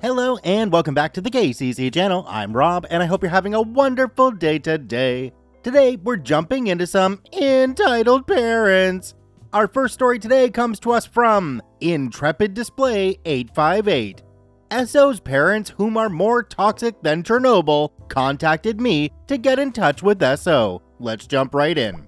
Hello and welcome back to the KCC channel. I'm Rob and I hope you're having a wonderful day today. Today we're jumping into some entitled parents. Our first story today comes to us from Intrepid Display 858. SO's parents, whom are more toxic than Chernobyl, contacted me to get in touch with SO. Let's jump right in.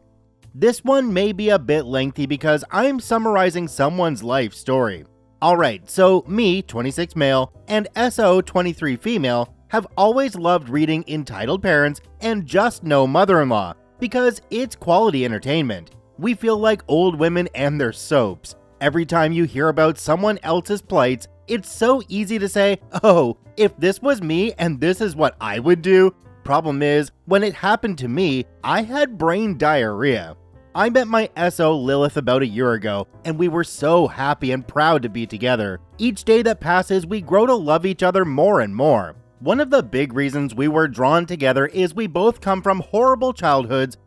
This one may be a bit lengthy because I'm summarizing someone's life story. Alright, so me, 26 male, and SO, 23 female, have always loved reading Entitled Parents and Just No Mother-in-Law because it's quality entertainment. We feel like old women and their soaps. Every time you hear about someone else's plights, it's so easy to say, oh, if this was me and this is what I would do. Problem is, when it happened to me, I had brain diarrhea. I met my SO Lilith about a year ago, and we were so happy and proud to be together. Each day that passes, we grow to love each other more and more. One of the big reasons we were drawn together is we both come from horrible childhoods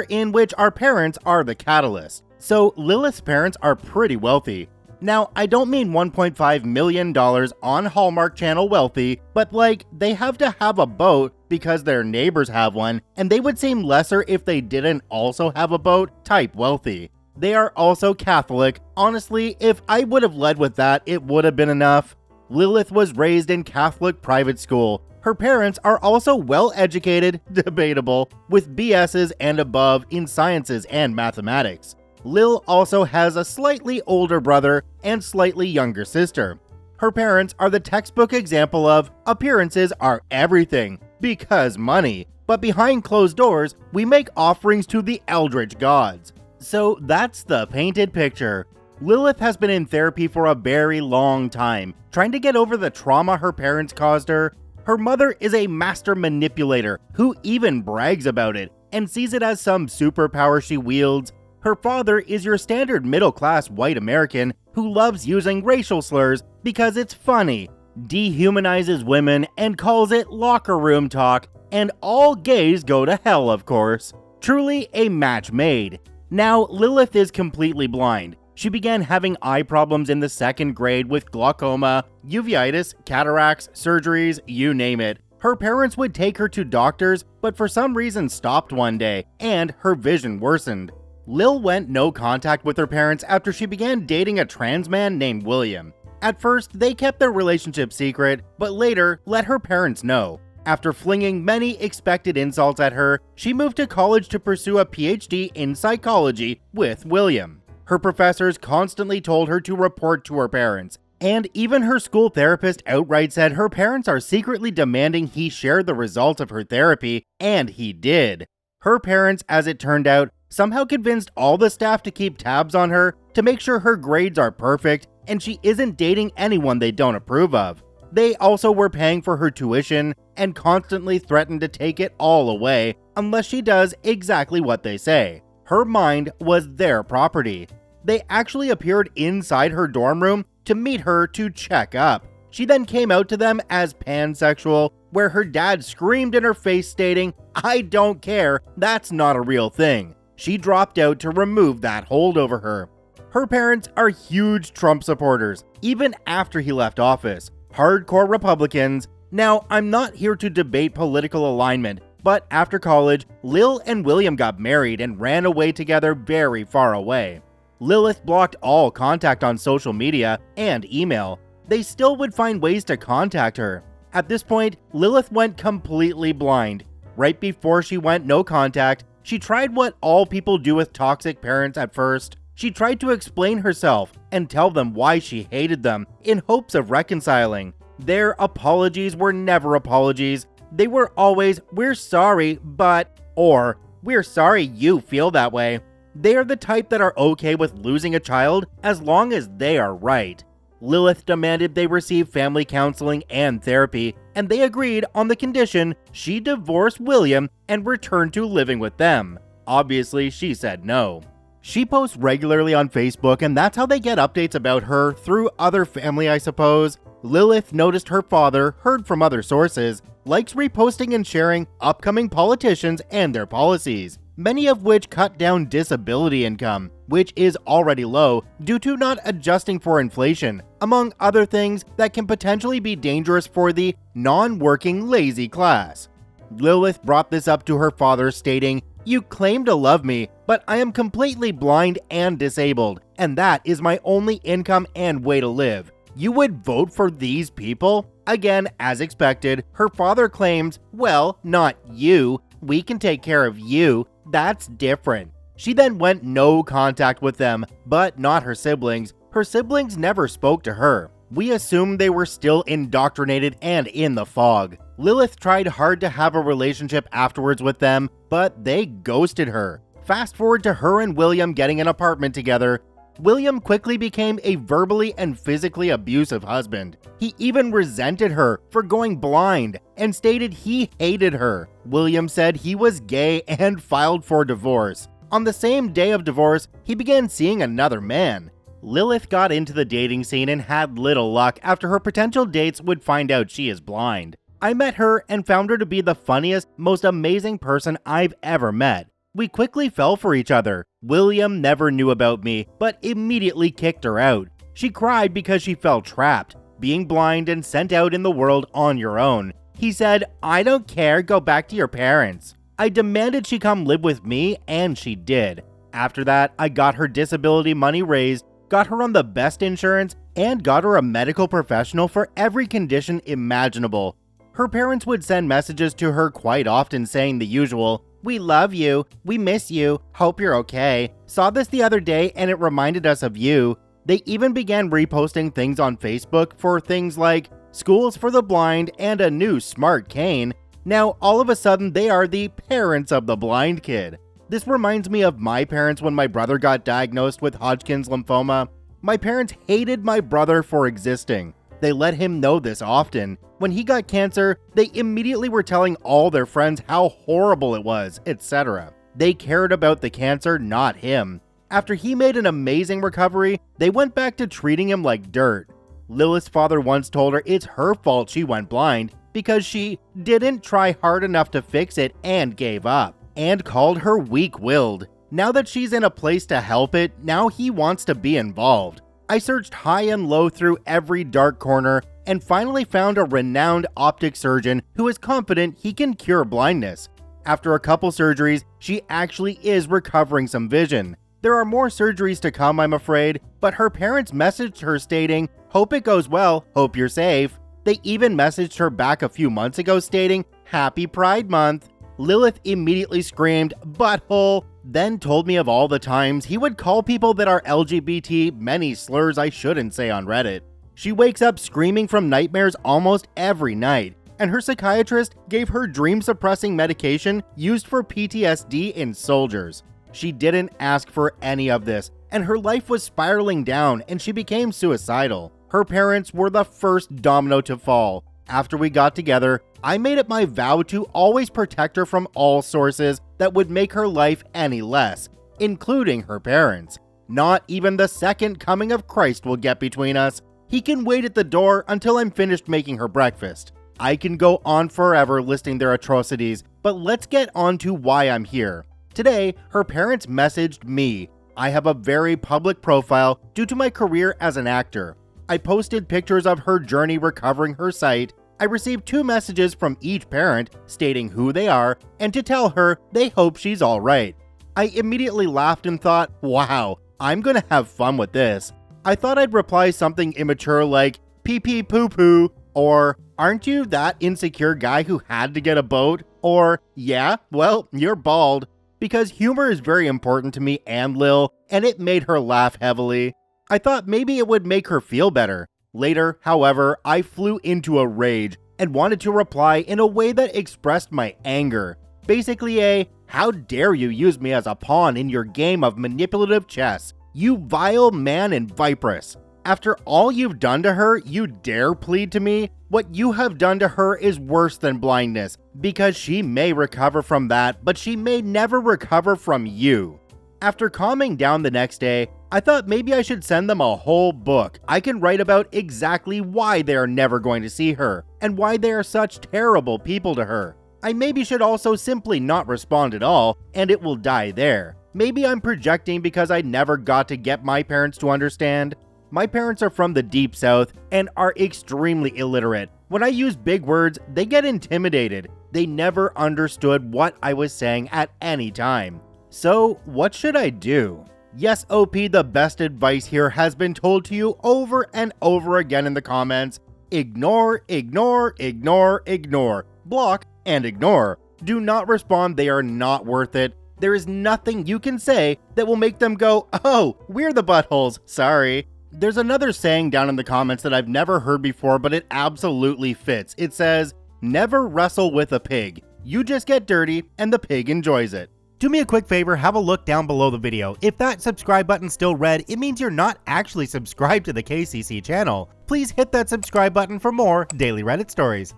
in which our parents are the catalyst. So Lilith's parents are pretty wealthy. Now, I don't mean $1.5 million on Hallmark Channel wealthy, but like, they have to have a boat because their neighbors have one, and they would seem lesser if they didn't also have a boat type wealthy. They are also Catholic. Honestly, if I would have led with that, it would have been enough. Lilith was raised in Catholic private school. Her parents are also well educated, debatable, with BS's and above in sciences and mathematics. Lil also has a slightly older brother and slightly younger sister. Her parents are the textbook example of appearances are everything, because money. But behind closed doors, we make offerings to the eldritch gods. So that's the painted picture. Lilith has been in therapy for a very long time, trying to get over the trauma her parents caused her. Her mother is a master manipulator who even brags about it and sees it as some superpower she wields. Her father is your standard middle-class white American who loves using racial slurs because it's funny, dehumanizes women, and calls it locker room talk, and all gays go to hell, of course. Truly a match made. Now, Lilith is completely blind. She began having eye problems in the 2nd grade with glaucoma, uveitis, cataracts, surgeries, you name it. Her parents would take her to doctors, but for some reason stopped one day, and her vision worsened. Lil went no contact with her parents after she began dating a trans man named William. At first, they kept their relationship secret, but later let her parents know. After flinging many expected insults at her, she moved to college to pursue a PhD in psychology with William. Her professors constantly told her to report to her parents, and even her school therapist outright said her parents are secretly demanding he share the results of her therapy, and he did. Her parents, as it turned out, somehow convinced all the staff to keep tabs on her to make sure her grades are perfect and she isn't dating anyone they don't approve of. They also were paying for her tuition and constantly threatened to take it all away unless she does exactly what they say. Her mind was their property. They actually appeared inside her dorm room to meet her to check up. She then came out to them as pansexual, where her dad screamed in her face stating, "I don't care, that's not a real thing." She dropped out to remove that hold over her. Her parents are huge Trump supporters, even after he left office. Hardcore Republicans. Now, I'm not here to debate political alignment, but after college, Lil and William got married and ran away together very far away. Lilith blocked all contact on social media and email. They still would find ways to contact her. At this point, Lilith went completely blind. Right before she went no contact, she tried what all people do with toxic parents at first. She tried to explain herself and tell them why she hated them in hopes of reconciling. Their apologies were never apologies. They were always, "We're sorry, but," or "We're sorry you feel that way." They are the type that are okay with losing a child as long as they are right. Lilith demanded they receive family counseling and therapy, and they agreed on the condition she divorce William and return to living with them. Obviously, she said no. She posts regularly on Facebook, and that's how they get updates about her, through other family, I suppose. Lilith noticed her father, heard from other sources, likes reposting and sharing upcoming politicians and their policies. many of which cut down disability income, which is already low due to not adjusting for inflation, among other things that can potentially be dangerous for the non-working lazy class. Lilith brought this up to her father, stating, "You claim to love me, but I am completely blind and disabled, and that is my only income and way to live. You would vote for these people?" Again, as expected, her father claims, "Well, not you. We can take care of you. That's different." She then went no contact with them, but not her siblings. Her siblings never spoke to her. We assumed they were still indoctrinated and in the fog. Lilith tried hard to have a relationship afterwards with them, but they ghosted her. Fast forward to her and William getting an apartment together. William quickly became a verbally and physically abusive husband. He even resented her for going blind and stated he hated her. William said he was gay and filed for divorce. On the same day of divorce, he began seeing another man. Lilith got into the dating scene and had little luck after her potential dates would find out she is blind. I met her and found her to be the funniest, most amazing person I've ever met. We quickly fell for each other. William never knew about me, but immediately kicked her out. She cried because she felt trapped, being blind and sent out in the world on your own. He said, "I don't care, go back to your parents." I demanded she come live with me, and she did. After that, I got her disability money raised, got her on the best insurance, and got her a medical professional for every condition imaginable. Her parents would send messages to her quite often saying the usual, "We love you, we miss you, hope you're okay, saw this the other day and it reminded us of you." They even began reposting things on Facebook for things like schools for the blind and a new smart cane. Now, all of a sudden, they are the parents of the blind kid. This reminds me of my parents when my brother got diagnosed with Hodgkin's lymphoma. My parents hated my brother for existing. They let him know this often. When he got cancer, they immediately were telling all their friends how horrible it was, etc. They cared about the cancer, not him. After he made an amazing recovery, they went back to treating him like dirt. Lilith's father once told her it's her fault she went blind because she didn't try hard enough to fix it and gave up, and called her weak-willed. Now that she's in a place to help it, now he wants to be involved. I searched high and low through every dark corner and finally found a renowned optic surgeon who is confident he can cure blindness. After a couple surgeries, she actually is recovering some vision. There are more surgeries to come, I'm afraid, but her parents messaged her stating, "Hope it goes well, hope you're safe." They even messaged her back a few months ago stating, "Happy Pride Month." Lilith immediately screamed, "Butthole," then told me of all the times he would call people that are LGBT many slurs I shouldn't say on Reddit. She wakes up screaming from nightmares almost every night, and her psychiatrist gave her dream-suppressing medication used for PTSD in soldiers. She didn't ask for any of this, and her life was spiraling down and she became suicidal. Her parents were the first domino to fall. After we got together, I made it my vow to always protect her from all sources that would make her life any less, including her parents. Not even the second coming of Christ will get between us. He can wait at the door until I'm finished making her breakfast. I can go on forever listing their atrocities, but let's get on to why I'm here. Today, her parents messaged me. I have a very public profile due to my career as an actor. I posted pictures of her journey recovering her sight. I received 2 messages from each parent stating who they are and to tell her they hope she's alright. I immediately laughed and thought, wow, I'm gonna have fun with this. I thought I'd reply something immature like, pee pee poo poo, or aren't you that insecure guy who had to get a boat? Or, yeah, well, you're bald. Because humor is very important to me and Lil, and it made her laugh heavily. I thought maybe it would make her feel better. Later, however, I flew into a rage and wanted to reply in a way that expressed my anger. Basically how dare you use me as a pawn in your game of manipulative chess, you vile man and viperous. After all you've done to her, you dare plead to me? What you have done to her is worse than blindness, because she may recover from that, but she may never recover from you. After calming down the next day, I thought maybe I should send them a whole book. I can write about exactly why they are never going to see her, and why they are such terrible people to her. I maybe should also simply not respond at all, and it will die there. Maybe I'm projecting because I never got to get my parents to understand. My parents are from the deep south and are extremely illiterate. When I use big words, they get intimidated. They never understood what I was saying at any time. So, what should I do? Yes, OP, the best advice here has been told to you over and over again in the comments. Ignore, ignore, ignore, ignore. Block and ignore. Do not respond, they are not worth it. There is nothing you can say that will make them go, oh, we're the buttholes, sorry. There's another saying down in the comments that I've never heard before, but it absolutely fits. It says, never wrestle with a pig. You just get dirty and the pig enjoys it. Do me a quick favor, have a look down below the video. If that subscribe button's still red, it means you're not actually subscribed to the KCC channel. Please hit that subscribe button for more daily Reddit stories.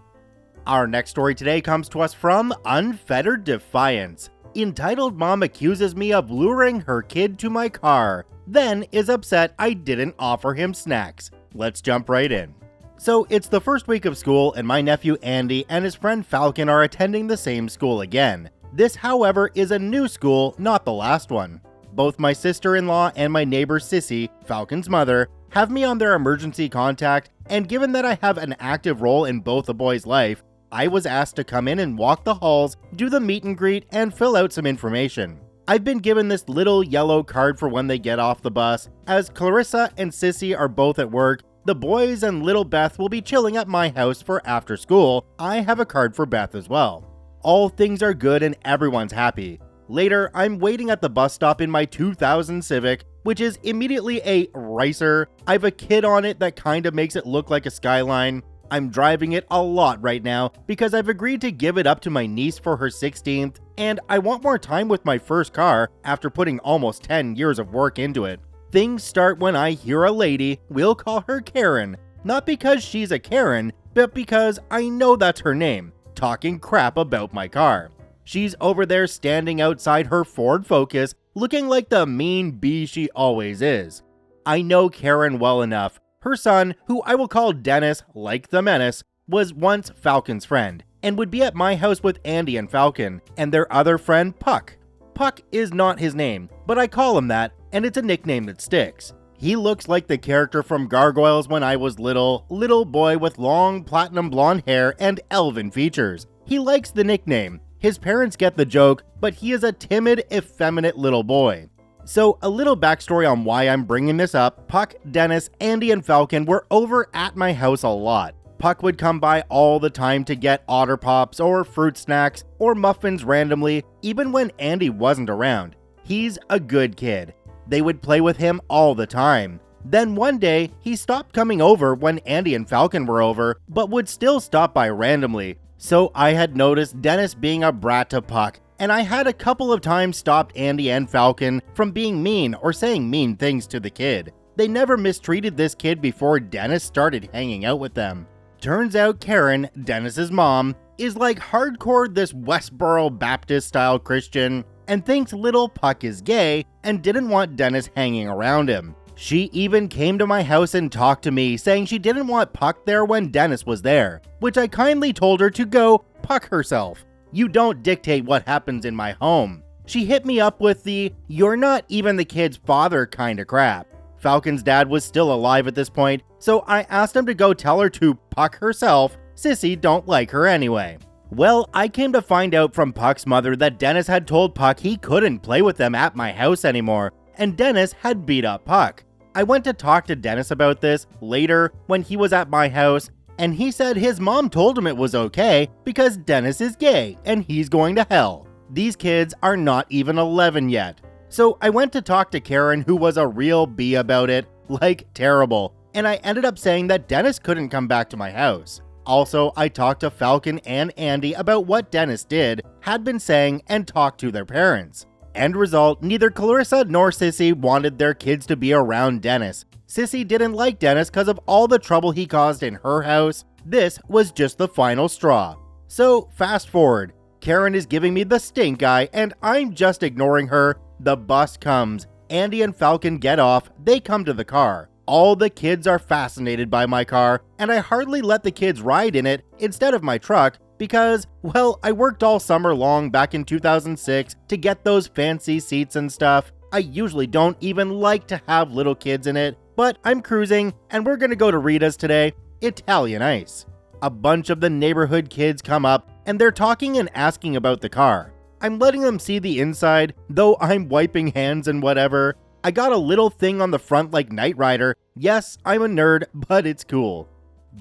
Our next story today comes to us from Unfettered Defiance. Entitled Mom accuses me of luring her kid to my car, then is upset I didn't offer him snacks. Let's jump right in. So it's the first week of school and my nephew Andy and his friend Falcon are attending the same school again. This, however, is a new school, not the last one. Both my sister-in-law and my neighbor Sissy, Falcon's mother, have me on their emergency contact, and given that I have an active role in both the boys' life, I was asked to come in and walk the halls, do the meet and greet, and fill out some information. I've been given this little yellow card for when they get off the bus. As Clarissa and Sissy are both at work, the boys and little Beth will be chilling at my house for after school. I have a card for Beth as well. All things are good and everyone's happy. Later, I'm waiting at the bus stop in my 2000 Civic, which is immediately a ricer. I have a kid on it that kind of makes it look like a Skyline. I'm driving it a lot right now because I've agreed to give it up to my niece for her 16th, and I want more time with my first car after putting almost 10 years of work into it. Things start when I hear a lady, we'll call her Karen, not because she's a Karen, but because I know that's her name, talking crap about my car. She's over there standing outside her Ford Focus, looking like the mean bee she always is. I know Karen well enough. Her son, who I will call Dennis, like the Menace, was once Falcon's friend, and would be at my house with Andy and Falcon, and their other friend Puck. Puck is not his name, but I call him that, and it's a nickname that sticks. He looks like the character from Gargoyles when I was little boy with long platinum blonde hair and elven features. He likes the nickname. His parents get the joke, but he is a timid, effeminate little boy. So a little backstory on why I'm bringing this up. Puck, Dennis, Andy, and Falcon were over at my house a lot. Puck would come by all the time to get Otter Pops or fruit snacks or muffins randomly, even when Andy wasn't around. He's a good kid. They would play with him all the time. Then one day, he stopped coming over when Andy and Falcon were over, but would still stop by randomly. So I had noticed Dennis being a brat to Puck, and I had a couple of times stopped Andy and Falcon from being mean or saying mean things to the kid. They never mistreated this kid before Dennis started hanging out with them. Turns out Karen, Dennis's mom, is like hardcore this Westboro Baptist-style Christian and thinks little Puck is gay and didn't want Dennis hanging around him. She even came to my house and talked to me, saying she didn't want Puck there when Dennis was there, which I kindly told her to go Puck herself. You don't dictate what happens in my home. She hit me up with the, you're not even the kid's father kind of crap. Falcon's dad was still alive at this point, so I asked him to go tell her to Puck herself. Sissy don't like her anyway. Well, I came to find out from Puck's mother that Dennis had told Puck he couldn't play with them at my house anymore, and Dennis had beat up Puck. I went to talk to Dennis about this later when he was at my house, and he said his mom told him it was okay because Dennis is gay and he's going to hell. These kids are not even 11 yet. So I went to talk to Karen, who was a real bee about it, like terrible, and I ended up saying that Dennis couldn't come back to my house. Also, I talked to Falcon and Andy about what Dennis did, had been saying, and talked to their parents. End result, neither Clarissa nor Sissy wanted their kids to be around Dennis. Sissy didn't like Dennis because of all the trouble he caused in her house. This was just the final straw. So, fast forward. Karen is giving me the stink eye, and I'm just ignoring her. The bus comes. Andy and Falcon get off. They come to the car. All the kids are fascinated by my car, and I hardly let the kids ride in it instead of my truck because, well, I worked all summer long back in 2006 to get those fancy seats and stuff. I usually don't even like to have little kids in it, but I'm cruising and we're gonna go to Rita's today, Italian Ice. A bunch of the neighborhood kids come up and they're talking and asking about the car. I'm letting them see the inside, though I'm wiping hands and whatever. I got a little thing on the front like Knight Rider. Yes, I'm a nerd, but it's cool.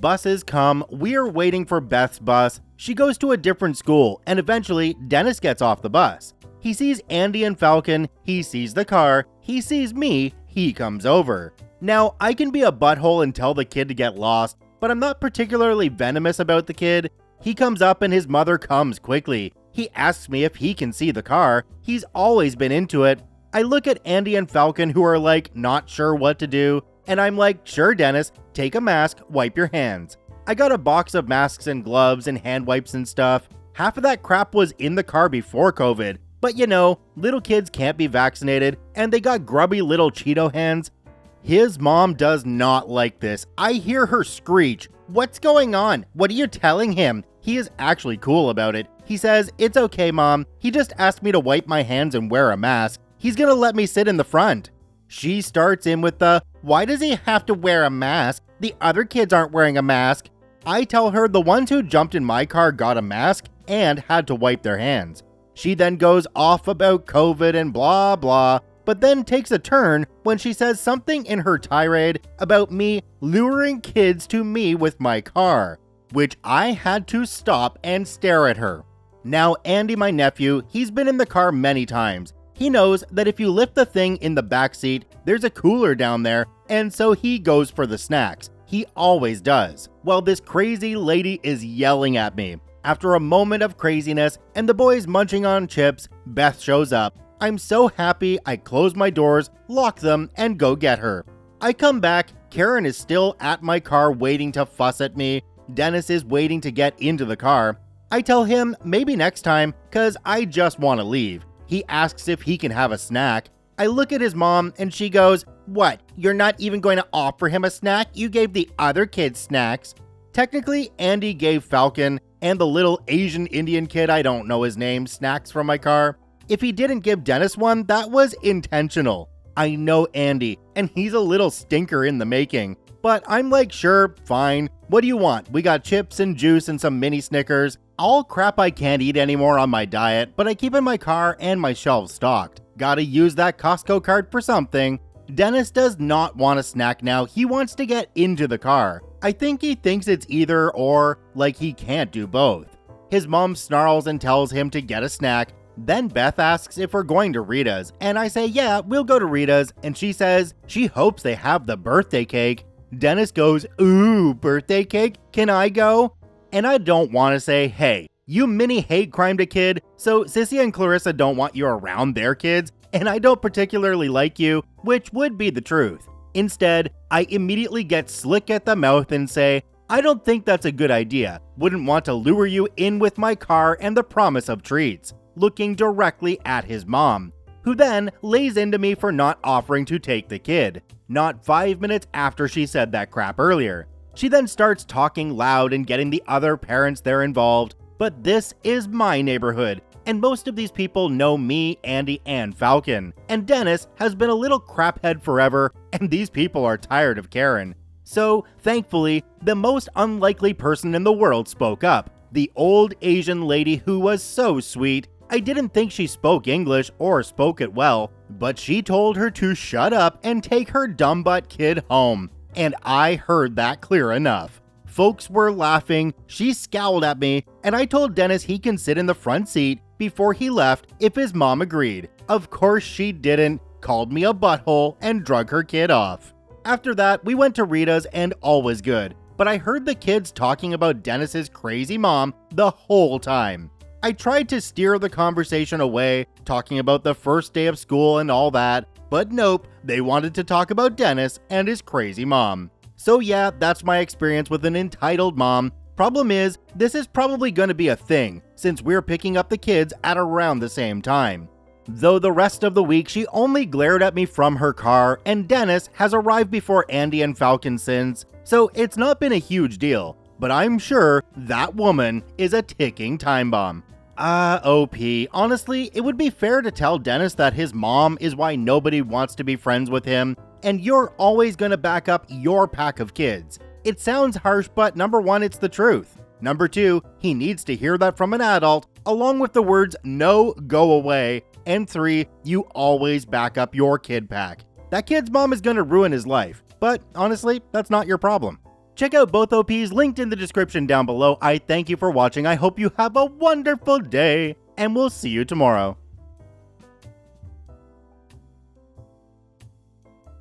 Buses come, we're waiting for Beth's bus. She goes to a different school, and eventually Dennis gets off the bus. He sees Andy and Falcon, he sees the car, he sees me, he comes over. Now, I can be a butthole and tell the kid to get lost, but I'm not particularly venomous about the kid. He comes up and his mother comes quickly. He asks me if he can see the car. He's always been into it. I look at Andy and Falcon who are like not sure what to do, and I'm like, sure Dennis, take a mask, wipe your hands. I got a box of masks and gloves and hand wipes and stuff. Half of that crap was in the car before COVID, but you know, little kids can't be vaccinated and they got grubby little Cheeto hands. His mom does not like this. I hear her screech, "What's going on? What are you telling him?" He is actually cool about it. He says, "It's okay, Mom. He just asked me to wipe my hands and wear a mask. He's gonna let me sit in the front." She starts in with the, "Why does he have to wear a mask? The other kids aren't wearing a mask." I tell her the ones who jumped in my car got a mask and had to wipe their hands. She then goes off about COVID and blah blah, but then takes a turn when she says something in her tirade about me luring kids to me with my car, which I had to stop and stare at her. Now, Andy, my nephew, he's been in the car many times. He knows that if you lift the thing in the back seat, there's a cooler down there, and so he goes for the snacks. He always does. While this crazy lady is yelling at me. After a moment of craziness and the boys munching on chips, Beth shows up. I'm so happy I close my doors, lock them, and go get her. I come back, Karen is still at my car waiting to fuss at me. Dennis is waiting to get into the car. I tell him maybe next time, cause I just want to leave. He asks if he can have a snack. I look at his mom and she goes, "What, you're not even going to offer him a snack? You gave the other kids snacks." Technically, Andy gave Falcon and the little Asian Indian kid, I don't know his name, snacks from my car. If he didn't give Dennis one, that was intentional. I know Andy, and he's a little stinker in the making. But I'm like, sure, fine. What do you want? We got chips and juice and some mini Snickers. All crap I can't eat anymore on my diet, but I keep in my car and my shelves stocked. Gotta use that Costco card for something. Dennis does not want a snack now. He wants to get into the car. I think he thinks it's either or, like he can't do both. His mom snarls and tells him to get a snack. Then Beth asks if we're going to Rita's, and I say, yeah, we'll go to Rita's, and she says she hopes they have the birthday cake. Dennis goes, "Ooh, birthday cake? Can I go?" And I don't want to say, hey, you mini hate crimed a kid, so Sissy and Clarissa don't want you around their kids, and I don't particularly like you, which would be the truth. Instead, I immediately get slick at the mouth and say, I don't think that's a good idea. Wouldn't want to lure you in with my car and the promise of treats, looking directly at his mom, who then lays into me for not offering to take the kid, not 5 minutes after she said that crap earlier. She then starts talking loud and getting the other parents there involved, but this is my neighborhood, and most of these people know me, Andy, and Falcon, and Dennis has been a little craphead forever, and these people are tired of Karen. So, thankfully, the most unlikely person in the world spoke up, the old Asian lady who was so sweet. I didn't think she spoke English or spoke it well, but she told her to shut up and take her dumb butt kid home, and I heard that clear enough. Folks were laughing, she scowled at me, and I told Dennis he can sit in the front seat before he left if his mom agreed. Of course she didn't, called me a butthole, and drug her kid off. After that, we went to Rita's and all was good, but I heard the kids talking about Dennis's crazy mom the whole time. I tried to steer the conversation away, talking about the first day of school and all that, but nope, they wanted to talk about Dennis and his crazy mom. So yeah, that's my experience with an entitled mom. Problem is, this is probably gonna be a thing, since we're picking up the kids at around the same time. Though the rest of the week she only glared at me from her car, and Dennis has arrived before Andy and Falcon since, so it's not been a huge deal. but I'm sure that woman is a ticking time bomb. OP, honestly, it would be fair to tell Dennis that his mom is why nobody wants to be friends with him, and you're always gonna back up your pack of kids. It sounds harsh, but number one, it's the truth. Number two, he needs to hear that from an adult, along with the words, no, go away. And three, you always back up your kid pack. That kid's mom is gonna ruin his life, but honestly, that's not your problem. Check out both OPs linked in the description down below. I thank you for watching. I hope you have a wonderful day, and we'll see you tomorrow.